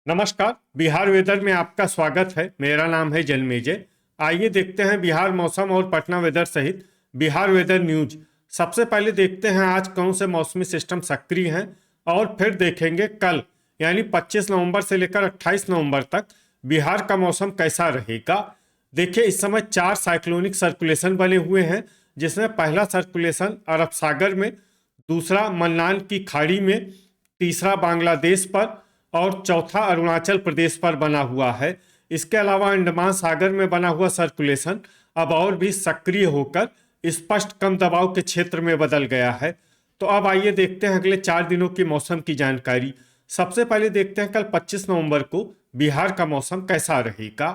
नमस्कार। बिहार वेदर में आपका स्वागत है। मेरा नाम है जन्मेजय। आइए देखते हैं बिहार मौसम और पटना वेदर सहित बिहार वेदर न्यूज। सबसे पहले देखते हैं आज कौन से मौसमी सिस्टम सक्रिय हैं और फिर देखेंगे कल यानी 25 नवंबर से लेकर 28 नवंबर तक बिहार का मौसम कैसा रहेगा। देखिए, इस समय 4 साइक्लोनिक सर्कुलेशन बने हुए हैं, जिसमें पहला सर्कुलेशन अरब सागर में, दूसरा मन्नार की खाड़ी में, तीसरा बांग्लादेश पर और चौथा अरुणाचल प्रदेश पर बना हुआ है। इसके अलावा अंडमान सागर में बना हुआ सर्कुलेशन अब और भी सक्रिय होकर स्पष्ट कम दबाव के क्षेत्र में बदल गया है। तो अब आइए देखते हैं अगले 4 दिनों की मौसम की जानकारी। सबसे पहले देखते हैं कल 25 नवंबर को बिहार का मौसम कैसा रहेगा।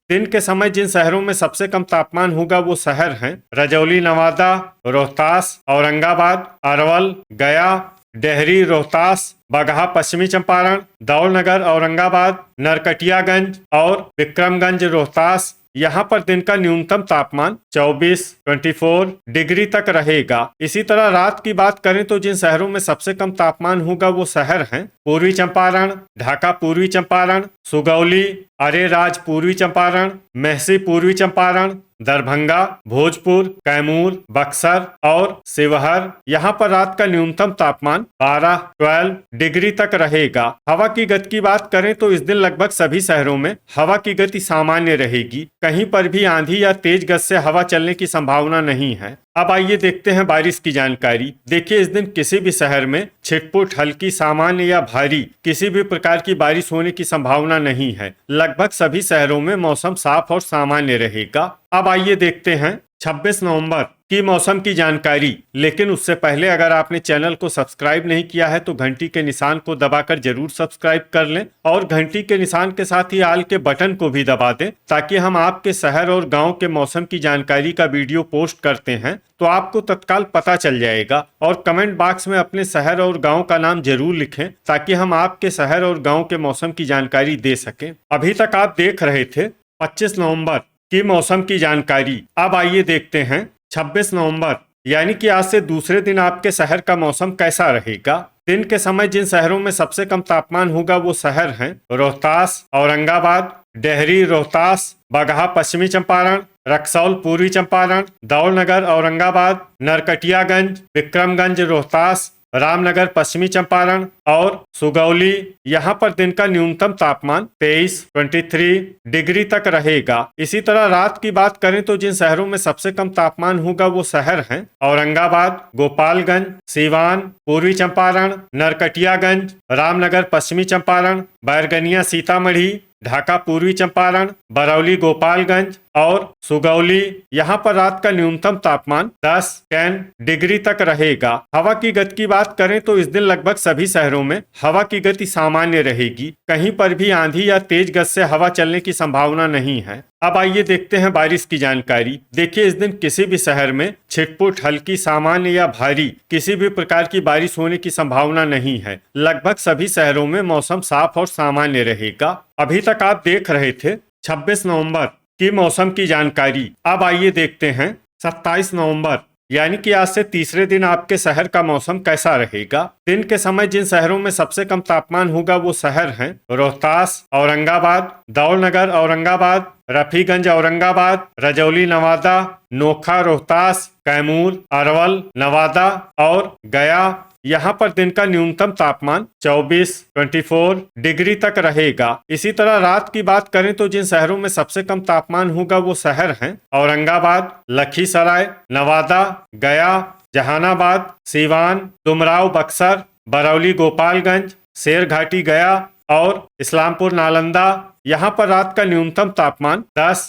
दिन के समय जिन शहरों में सबसे कम तापमान होगा वो शहर हैं रजौली, नवादा, रोहतास, औरंगाबाद, अरवल, गया, डेहरी, रोहतास, बगहा, पश्चिमी चंपारण, दौलनगर, औरंगाबाद, नरकटियागंज और विक्रमगंज, रोहतास। यहाँ पर दिन का न्यूनतम तापमान 24 डिग्री तक रहेगा। इसी तरह रात की बात करें तो जिन शहरों में सबसे कम तापमान होगा वो शहर हैं पूर्वी चंपारण, ढाका पूर्वी चंपारण, सुगौली, अरेराज पूर्वी चंपारण, मेहसी पूर्वी चंपारण, दरभंगा, भोजपुर, कैमूर, बक्सर और शिवहर। यहाँ पर रात का न्यूनतम तापमान 12 डिग्री तक रहेगा। हवा की गति की बात करें तो इस दिन लगभग सभी शहरों में हवा की गति सामान्य रहेगी। कहीं पर भी आंधी या तेज गति से हवा चलने की संभावना नहीं है। अब आइए देखते हैं बारिश की जानकारी। देखिए, इस दिन किसी भी शहर में छिटपुट, हल्की, सामान्य या भारी किसी भी प्रकार की बारिश होने की संभावना नहीं है। लगभग सभी शहरों में मौसम साफ और सामान्य रहेगा। अब आइए देखते हैं 26 नवंबर की मौसम की जानकारी। लेकिन उससे पहले अगर आपने चैनल को सब्सक्राइब नहीं किया है तो घंटी के निशान को दबाकर जरूर सब्सक्राइब कर लें और घंटी के निशान के साथ ही आल के बटन को भी दबा दें, ताकि हम आपके शहर और गांव के मौसम की जानकारी का वीडियो पोस्ट करते हैं तो आपको तत्काल पता चल जाएगा। और कमेंट बॉक्स में अपने शहर और गांव का नाम जरूर लिखें, ताकि हम आपके शहर और गांव के मौसम की जानकारी दे सकें। अभी तक आप देख रहे थे 25 नवंबर की मौसम की जानकारी। अब आइए देखते हैं 26 नवंबर यानी कि आज से दूसरे दिन आपके शहर का मौसम कैसा रहेगा। दिन के समय जिन शहरों में सबसे कम तापमान होगा वो शहर हैं रोहतास, औरंगाबाद, डेहरी, रोहतास, बगहा पश्चिमी चंपारण, रक्सौल पूर्वी चंपारण, दौलनगर, औरंगाबाद, नरकटियागंज, विक्रमगंज, रोहतास, रामनगर पश्चिमी चंपारण और सुगौली। यहाँ पर दिन का न्यूनतम तापमान 23 डिग्री तक रहेगा। इसी तरह रात की बात करें तो जिन शहरों में सबसे कम तापमान होगा वो शहर हैं औरंगाबाद, गोपालगंज, सीवान, पूर्वी चंपारण, नरकटियागंज, रामनगर पश्चिमी चंपारण, बैरगनिया, सीतामढ़ी, ढाका पूर्वी चंपारण, बरौली, गोपालगंज और सुगौली। यहाँ पर रात का न्यूनतम तापमान 10 डिग्री तक रहेगा। हवा की गति की बात करें तो इस दिन लगभग सभी शहरों में हवा की गति सामान्य रहेगी। कहीं पर भी आंधी या तेज गति से हवा चलने की संभावना नहीं है। अब आइए देखते हैं बारिश की जानकारी। देखिए, इस दिन किसी भी शहर में छिटपुट, हल्की, सामान्य या भारी किसी भी प्रकार की बारिश होने की संभावना नहीं है। लगभग सभी शहरों में मौसम साफ और सामान्य रहेगा। अभी तक आप देख रहे थे 26 नवंबर की मौसम की जानकारी। अब आइए देखते हैं 27 नवंबर यानी कि आज से तीसरे दिन आपके शहर का मौसम कैसा रहेगा। दिन के समय जिन शहरों में सबसे कम तापमान होगा वो शहर हैं रोहतास, औरंगाबाद, दौलनगर, औरंगाबाद, रफीगंज, औरंगाबाद, रजौली, नवादा, नोखा, रोहतास, कैमूर, अरवल, नवादा और गया। यहाँ पर दिन का न्यूनतम तापमान 24 डिग्री तक रहेगा। इसी तरह रात की बात करें तो जिन शहरों में सबसे कम तापमान होगा वो शहर हैं औरंगाबाद, लखीसराय, नवादा, गया, जहानाबाद, सीवान, डुमराव, बक्सर, बरौली, गोपालगंज, शेरघाटी, गया और इस्लामपुर, नालंदा। यहाँ पर रात का न्यूनतम तापमान 10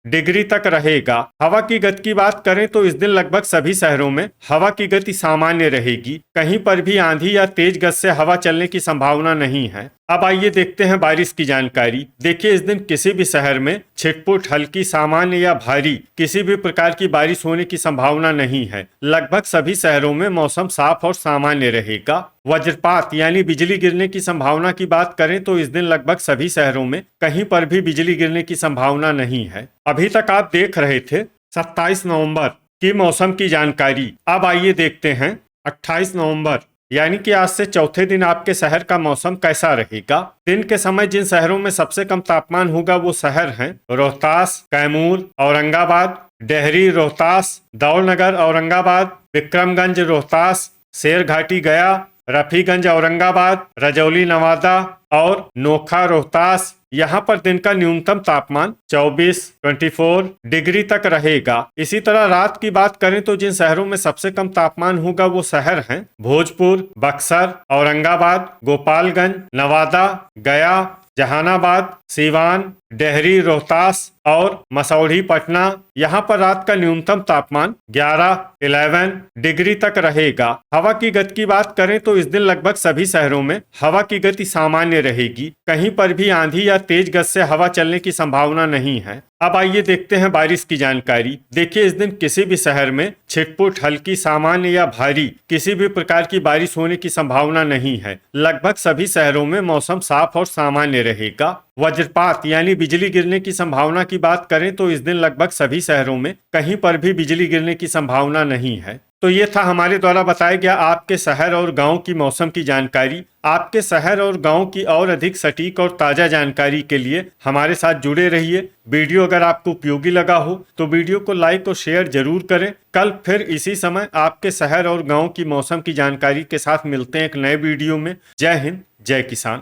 डिग्री तक रहेगा। हवा की गति की बात करें तो इस दिन लगभग सभी शहरों में हवा की गति सामान्य रहेगी। कहीं पर भी आंधी या तेज गति से हवा चलने की संभावना नहीं है। अब आइए देखते हैं बारिश की जानकारी। देखिए, इस दिन किसी भी शहर में छिटपुट, हल्की, सामान्य या भारी किसी भी प्रकार की बारिश होने की संभावना नहीं है। लगभग सभी शहरों में मौसम साफ और सामान्य रहेगा। वज्रपात यानी बिजली गिरने की संभावना की बात करें तो इस दिन लगभग सभी शहरों में कहीं पर भी बिजली गिरने की संभावना नहीं है। अभी तक आप देख रहे थे 27 नवंबर की मौसम की जानकारी। अब आइए देखते हैं 28 नवंबर यानी कि आज से चौथे दिन आपके शहर का मौसम कैसा रहेगा। दिन के समय जिन शहरों में सबसे कम तापमान होगा वो शहर हैं रोहतास, कैमूर, औरंगाबाद, डेहरी रोहतास, दौलनगर औरंगाबाद, विक्रमगंज रोहतास, शेरघाटी गया, रफीगंज औरंगाबाद, रजौली नवादा और नोखा रोहतास। यहाँ पर दिन का न्यूनतम तापमान 24 डिग्री तक रहेगा। इसी तरह रात की बात करें तो जिन शहरों में सबसे कम तापमान होगा वो शहर हैं भोजपुर, बक्सर, औरंगाबाद, गोपालगंज, नवादा, गया, जहानाबाद, सीवान, डेहरी रोहतास और मसौढ़ी पटना। यहाँ पर रात का न्यूनतम तापमान 11 डिग्री तक रहेगा। हवा की गति की बात करें तो इस दिन लगभग सभी शहरों में हवा की गति सामान्य रहेगी। कहीं पर भी आंधी या तेज गति से हवा चलने की संभावना नहीं है। अब आइए देखते हैं बारिश की जानकारी। देखिए, इस दिन किसी भी शहर में छिटपुट, हल्की, सामान्य या भारी किसी भी प्रकार की बारिश होने की संभावना नहीं है। लगभग सभी शहरों में मौसम साफ और सामान्य रहेगा। वज्रपात यानी बिजली गिरने की संभावना की बात करें तो इस दिन लगभग सभी शहरों में कहीं पर भी बिजली गिरने की संभावना नहीं है। तो ये था हमारे द्वारा बताया गया आपके शहर और गांव की मौसम की जानकारी। आपके शहर और गांव की और अधिक सटीक और ताजा जानकारी के लिए हमारे साथ जुड़े रहिए। वीडियो अगर आपको उपयोगी लगा हो तो वीडियो को लाइक और शेयर जरूर करें। कल फिर इसी समय आपके शहर और गांव की मौसम की जानकारी के साथ मिलते हैं एक नए वीडियो में। जय हिंद, जय किसान।